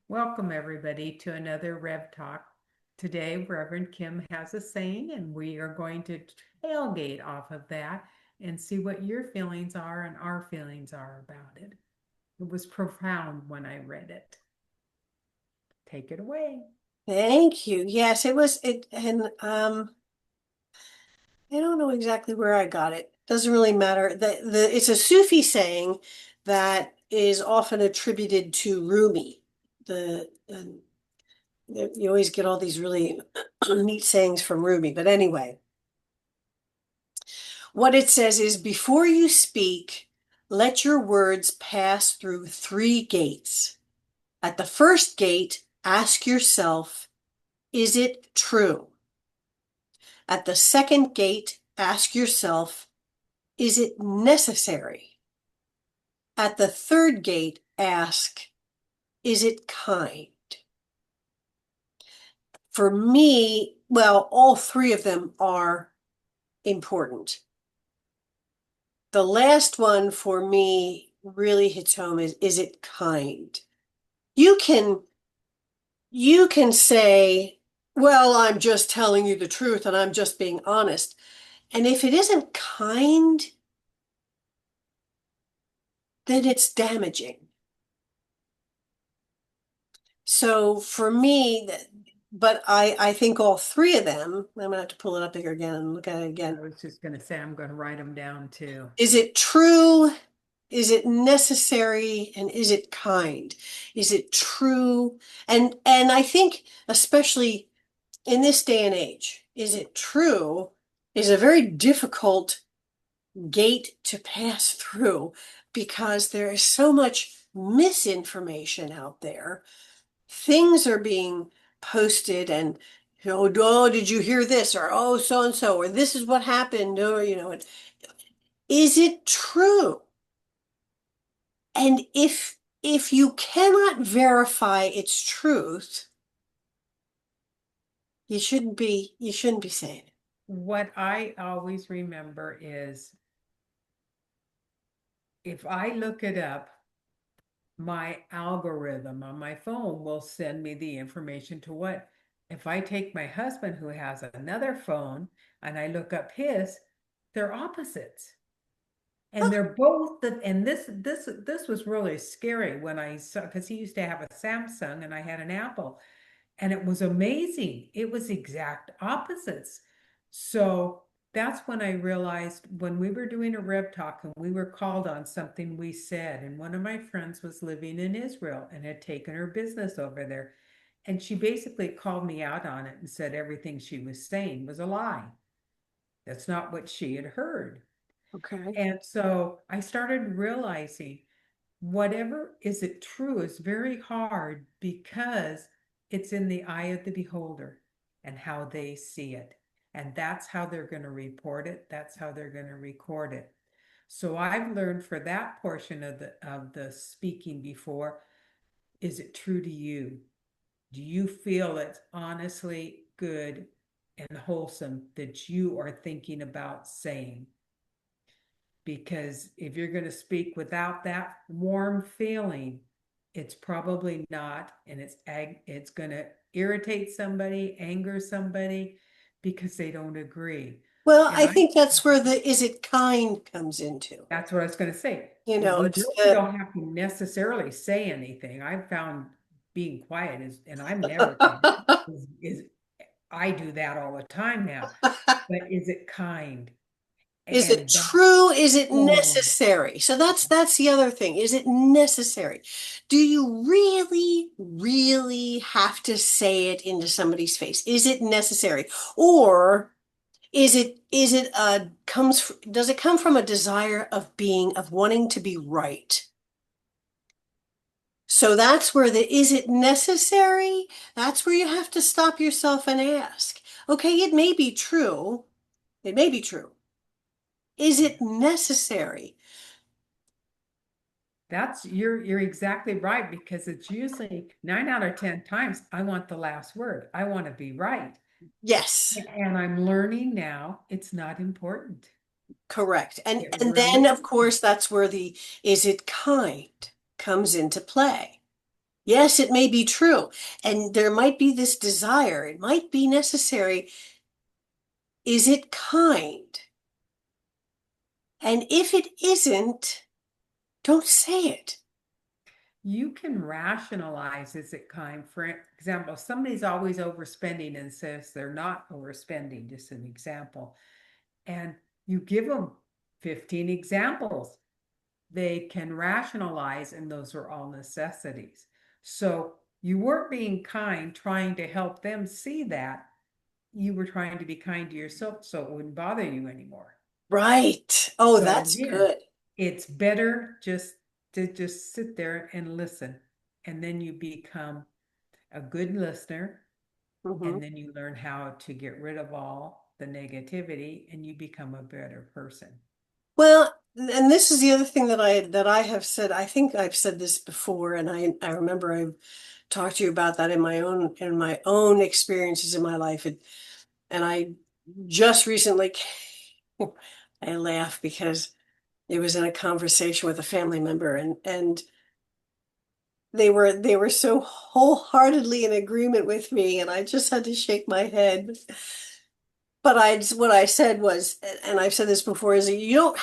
Welcome, everybody, to another Rev Talk. Today, Reverend Kim has a saying, and we are going to tailgate off of that and see what your feelings are and our feelings are about it. It was profound when I read it. Take it away. Thank you. Yes, it was it and I don't know exactly where I got it. Doesn't really matter. It's a Sufi saying that is often attributed to Rumi. You always get all these really neat sayings from Rumi, but anyway, what it says is before you speak, let your words pass through three gates. At the first gate, ask yourself, is it true? At the second gate, ask yourself, is it necessary? At the third gate, ask, is it kind? For me, well, all three of them are important. The last one for me really hits home is it kind? You can you can say, well, I'm just telling you the truth and I'm just being honest. And if it isn't kind, then it's damaging. So for me, but I think all three of them, I'm gonna have to pull it up here again and look at it again. I was just going to say, I'm going to write them down too. Is it true? Is it necessary? And is it kind? Is it true? And I think especially in this day and age, is it true is a very difficult gate to pass through because there is so much misinformation out there. Things are being posted and oh, did you hear this? Or oh, so and so, or this is what happened, or is it true? And if you cannot verify its truth, you shouldn't be saying it. What I always remember is if I look it up, my algorithm on my phone will send me the information to what if I take my husband who has another phone and I look up his, they're opposites. And Oh, they're both the and this was really scary when I saw because he used to have a Samsung and I had an Apple. And it was amazing. It was exact opposites. So that's when I realized when we were doing a Rev Talk and we were called on something we said, and one of my friends was living in Israel and had taken her business over there. And she basically called me out on it and said everything she was saying was a lie. That's not what she had heard. okay. And so I started realizing whatever is it true is very hard because it's in the eye of the beholder and how they see it. And that's how they're going to report it. That's how they're going to record it. So I've learned for that portion of the speaking before, is it true to you? Do you feel it's honestly good and wholesome that you are thinking about saying? Because if you're going to speak without that warm feeling, it's probably not, and it's going to irritate somebody, anger somebody because they don't agree. Well, And I I think that's where the is it kind comes into. That's what I was going to say. We It's really the don't have to necessarily say anything. I've found being quiet is, and I'm never quiet, is I do that all the time now. But is it kind? is it And that, true? Is it oh, necessary? So that's the other thing. Is it necessary? Do you really, really have to say it into somebody's face? Is it necessary? Or is it does it come from a desire of wanting to be right? So that's where the is it necessary? That's where you have to stop yourself and ask. Okay, it may be true. It may be true. Is it necessary? You're exactly right because it's usually 9 out of 10 times I want the last word. I want to be right. Yes, And I'm learning now it's not important. correct. And It and really then of isn't. course that's where the is it kind comes into play. Yes, it may be true. And there might be this desire. It might be necessary. Is it kind? And if it isn't, don't say it. You can rationalize, is it kind? For example, if somebody's always overspending and says they're not overspending, just an example, and you give them 15 examples, they can rationalize, and those are all necessities. So you weren't being kind, trying to help them see that. You were trying to be kind to yourself so it wouldn't bother you anymore. Right. Oh, So that's again, good. it's better just to just sit there and listen. And then you become a good listener. Hmm. And then you learn how to get rid of all the negativity and you become a better person. Well, and this is the other thing that I have said. I think I've said this before, and I remember I've talked to you about that in my own experiences in my life. And I just recently I laugh because it was in a conversation with a family member, and they were so wholeheartedly in agreement with me, and I just had to shake my head. But what I said was, and I've said this before, is that you don't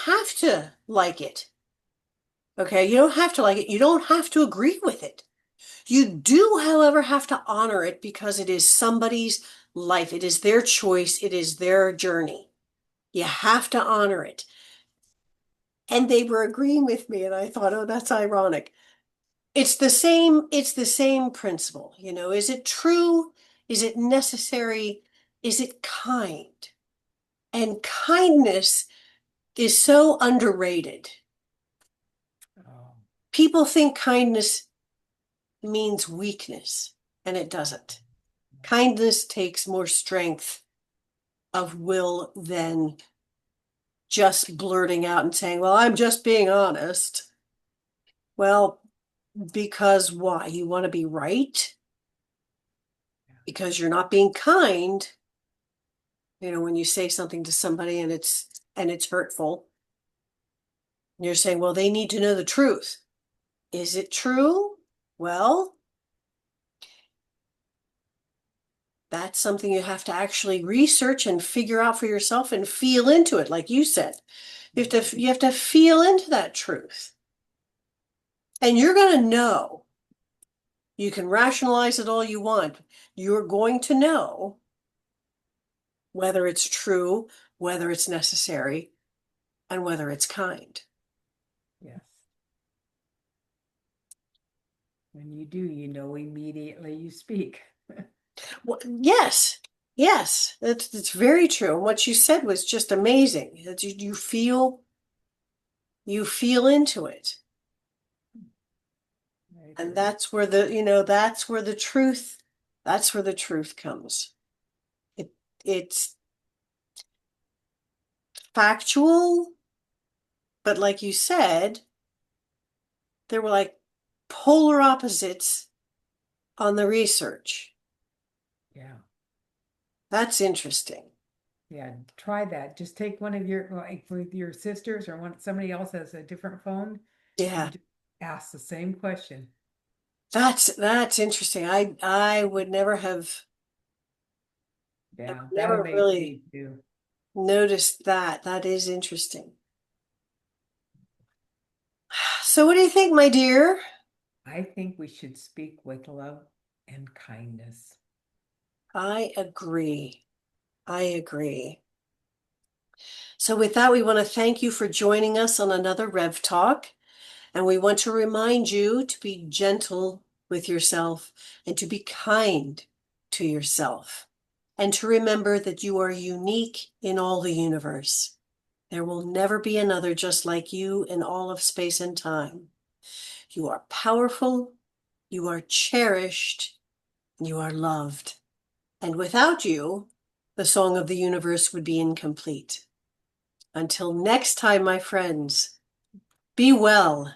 have to like it. Okay, you don't have to like it. You don't have to agree with it. You do, however, have to honor it because it is somebody's life. It is their choice. It is their journey. You have to honor it. And they were agreeing with me, and I thought, oh, that's ironic. It's the same principle. Is it true? Is it necessary? Is it kind? And kindness is so underrated. Oh, People think kindness means weakness, and it doesn't. Kindness takes more strength of will than just blurting out and saying, well, I'm just being honest. Well, because why? You want to be right? Because you're not being kind. When you say something to somebody and it's hurtful, you're saying, well, they need to know the truth. Is it true? Well, that's something you have to actually research and figure out for yourself and feel into it, like you said. You have to feel into that truth. And you're going to know. You can rationalize it all you want. You're going to know whether it's true, whether it's necessary, and whether it's kind. yes. When you do, you know immediately you speak. Well, yes, yes, that's very true. And what you said was just amazing. That you feel into it. I And agree. that's where the truth comes. It it's factual, but like you said, there were like polar opposites on the research. Yeah. That's interesting. Yeah. Try that. Just take one of your, like with your sisters or somebody else has a different phone Yeah, and just ask the same question. that's interesting. I would Yeah. That never amazed really me too. noticed that. That is interesting. So what do you think, my dear? I think we should speak with love and kindness. I agree. I agree. So with that, we want to thank you for joining us on another Rev Talk. And we want to remind you to be gentle with yourself and to be kind to yourself. And to remember that you are unique in all the universe. There will never be another just like you in all of space and time. You are powerful, you are cherished, you are loved. And without you, the song of the universe would be incomplete. Until next time, my friends, be well.